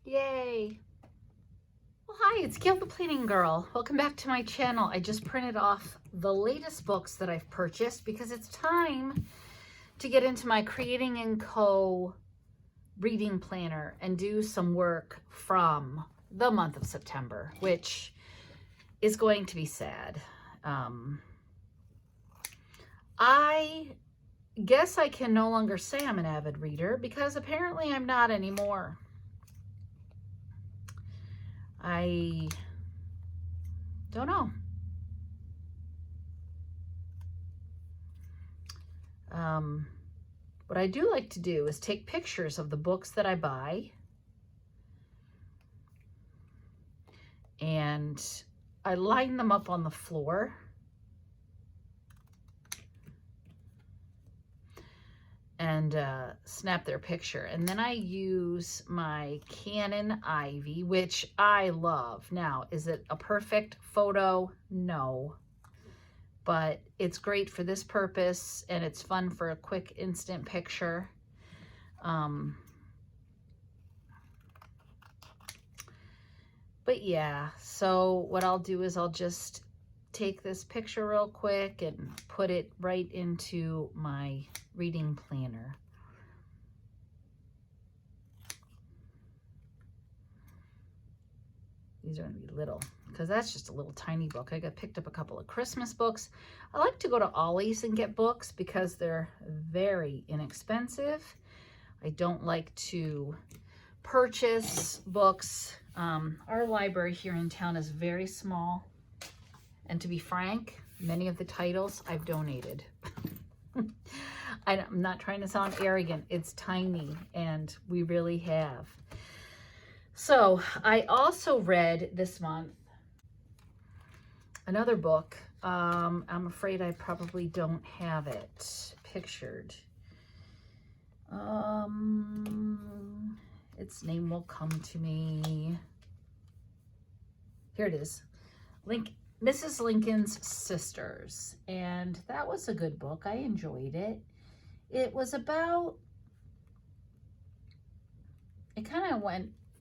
Yay. Well, hi, it's Gail the Planning Girl. Welcome back to my channel. I just printed off the latest books that I've purchased because it's time to get into my Creating & Co. reading planner and do some work from the month of September, which is going to be sad. I guess I can no longer say I'm an avid reader because apparently I'm not anymore. I don't know. What I do like to do is take pictures of the books that I buy, and I line them up on the floor and snap their picture. And then I use my Canon Ivy, which I love. Now, is it a perfect photo? No. But it's great for this purpose, and it's fun for a quick instant picture. But yeah, so what I'll do is I'll just take this picture real quick and put it right into my reading planner. These are going to be little because that's just a little tiny book. I picked up a couple of Christmas books. I like to go to Ollie's and get books because they're very inexpensive. I don't like to purchase books. Our library here in town is very small. And to be frank, many of the titles I've donated. I'm not trying to sound arrogant. It's tiny, and we really have. So I also read this month another book. I'm afraid I probably don't have it pictured. Its name will come to me. Here it is. Mrs. Lincoln's Sisters. And that was a good book. I enjoyed it. It was about, it kind of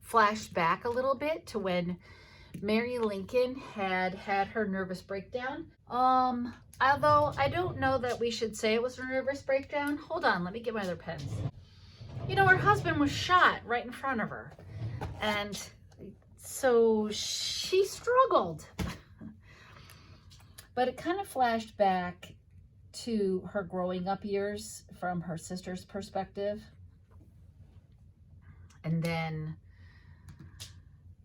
flashed back a little bit to when Mary Lincoln had her nervous breakdown. Although I don't know that we should say it was a nervous breakdown. Hold on, let me get my other pens. You know, her husband was shot right in front of her. And so she struggled. But it kind of flashed back to her growing up years from her sister's perspective. And then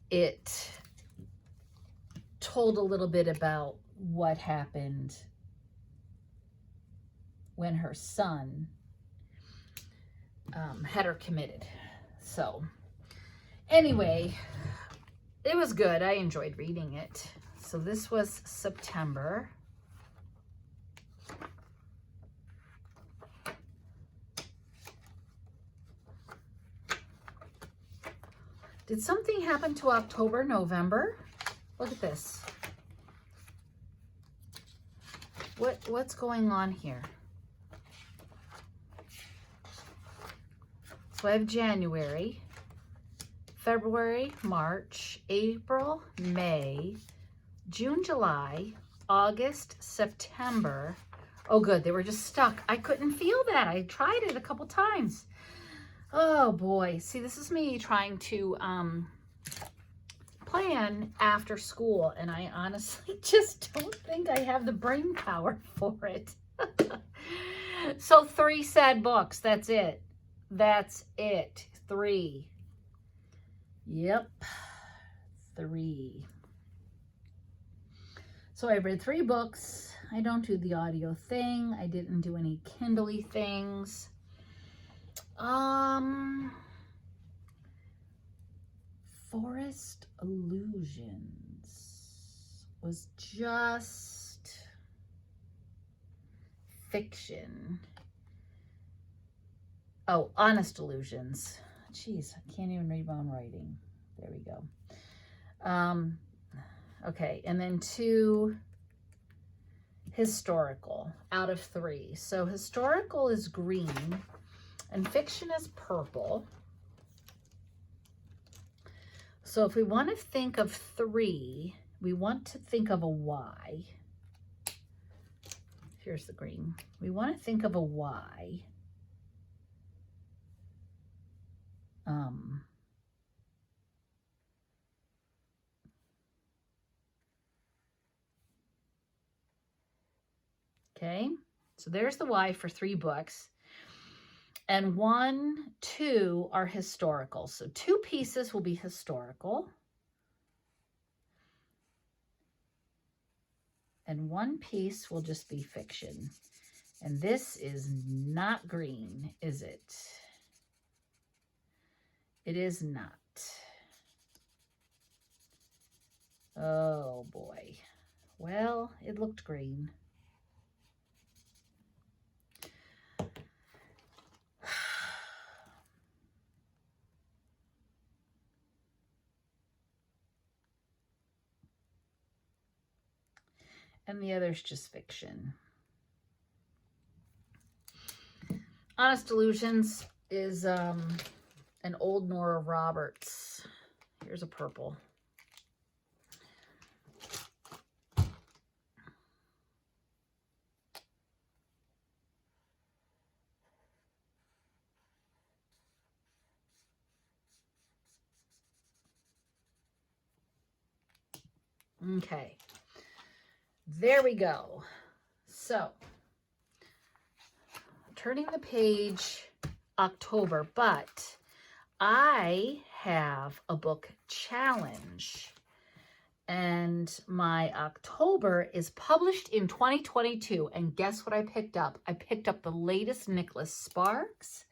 it told a little bit about what happened when her son had her committed. So anyway, it was good. I enjoyed reading it. So this was September. Did something happen to October, November? Look at this. What's going on here? So I have January, February, March, April, May, June, July, August, September. Oh, good. They were just stuck. I couldn't feel that. I tried it a couple times. Oh, boy. See, this is me trying to plan after school, and I honestly just don't think I have the brain power for it. So 3 sad books. That's it. That's it. 3. Yep. 3. So I read 3 books. I don't do the audio thing. I didn't do any Kindle-y things. Forest Illusions was just fiction. Oh, Honest Illusions. Jeez, I can't even read my own writing. There we go. Okay, and then 2 historical out of 3. So historical is green and fiction is purple. So if we want to think of 3, we want to think of a Y. Here's the green. We want to think of a Y. Okay, so there's the Y for 3 books. And 1, 2 are historical. So 2 pieces will be historical. And 1 piece will just be fiction. And this is not green, is it? It is not. Oh boy. Well, it looked green. And the other's just fiction. Honest Illusions is an old Nora Roberts. Here's a purple. Okay, there we go. So, turning the page, October, but I have a book challenge, and my October is published in 2022, and guess what I picked up? I picked up the latest Nicholas Sparks,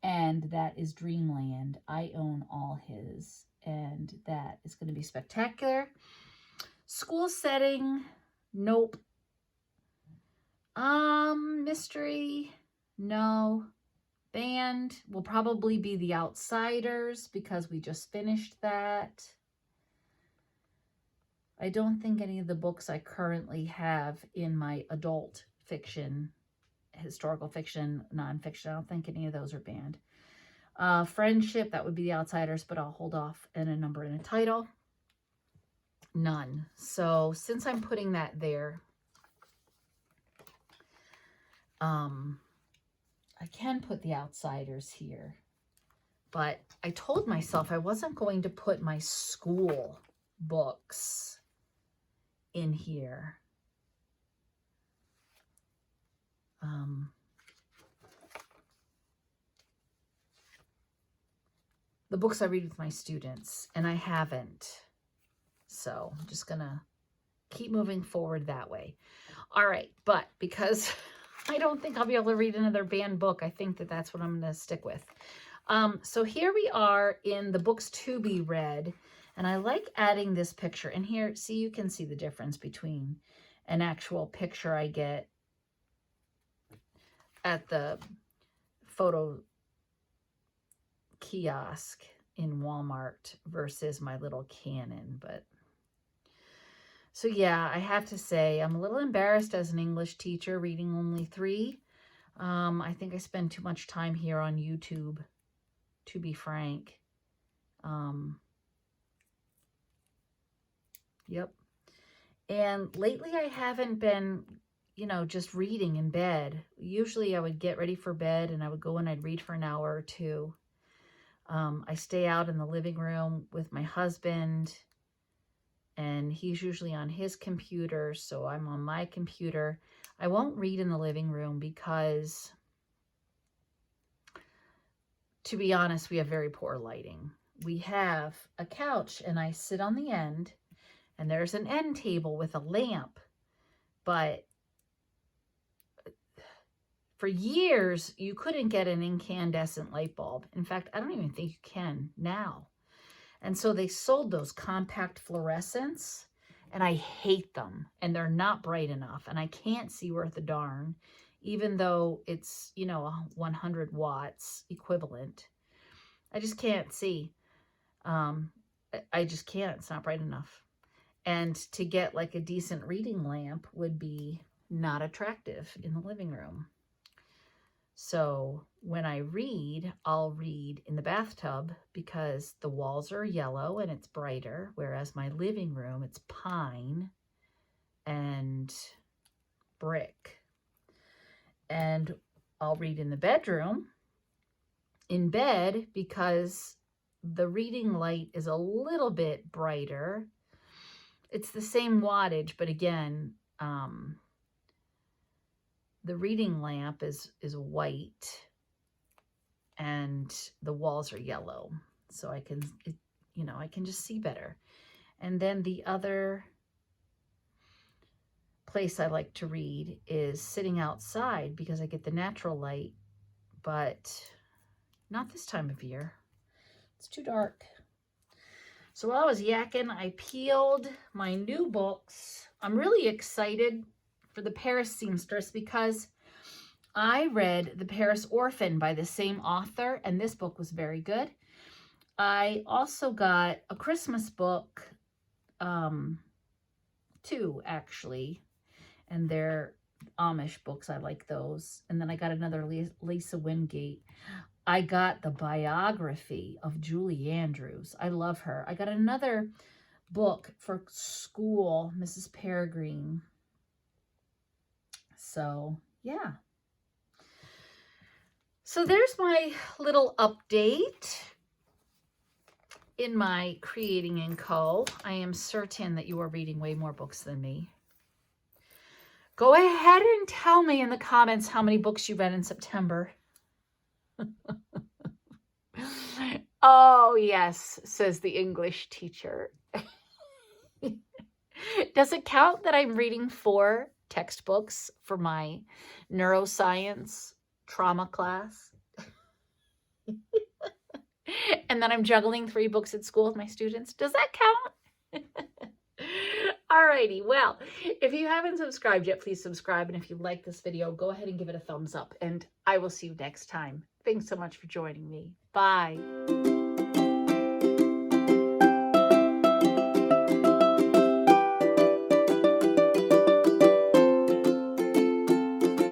and that is Dreamland. I own all his, and that is going to be spectacular. School setting, nope. Mystery, no. Band will probably be The Outsiders because we just finished that. I don't think any of the books I currently have in my adult fiction, historical fiction, nonfiction, I don't think any of those are banned. Friendship, that would be The Outsiders, but I'll hold off and a number and a title. None. So since I'm putting that there, I can put The Outsiders here, but I told myself I wasn't going to put my school books in here. The books I read with my students, and I haven't. So I'm just going to keep moving forward that way. All right, but because I don't think I'll be able to read another banned book, I think that that's what I'm going to stick with. So here we are in the books to be read, and I like adding this picture. And here, see, you can see the difference between an actual picture I get at the photo kiosk in Walmart versus my little Canon. But so yeah, I have to say I'm a little embarrassed as an English teacher reading only 3. I think I spend too much time here on YouTube, to be frank. Yep. And lately I haven't been, you know, just reading in bed. Usually I would get ready for bed and I would go and I'd read for an hour or 2. I stay out in the living room with my husband, and he's usually on his computer, so I'm on my computer. I won't read in the living room because, to be honest, we have very poor lighting. We have a couch, and I sit on the end, and there's an end table with a lamp, but for years, you couldn't get an incandescent light bulb. In fact, I don't even think you can now. And so they sold those compact fluorescents, and I hate them. And they're not bright enough, and I can't see worth a darn, even though it's, you know, 100 watts equivalent. I just can't see. I just can't. It's not bright enough. And to get like a decent reading lamp would be not attractive in the living room. So when I read, I'll read in the bathtub because the walls are yellow and it's brighter, whereas my living room, it's pine and brick. And I'll read in the bedroom, in bed, because the reading light is a little bit brighter. It's the same wattage, but again, the reading lamp is white and the walls are yellow. So I can, I can just see better. And then the other place I like to read is sitting outside because I get the natural light, but not this time of year. It's too dark. So while I was yakking, I peeled my new books. I'm really excited for The Paris Seamstress because I read The Paris Orphan by the same author, and this book was very good. I also got a Christmas book, 2 actually, and they're Amish books. I like those. And then I got another Lisa Wingate. I got the biography of Julie Andrews. I love her. I got another book for school, Mrs. Peregrine. So, yeah. So there's my little update in my Creating & Co. I am certain that you are reading way more books than me. Go ahead and tell me in the comments how many books you read in September. Oh, yes, says the English teacher. Does it count that I'm reading 4 textbooks for my neuroscience trauma class? And then I'm juggling 3 books at school with my students. Does that count? Alrighty, well, if you haven't subscribed yet, please subscribe. And if you like this video, go ahead and give it a thumbs up. And I will see you next time. Thanks so much for joining me. Bye.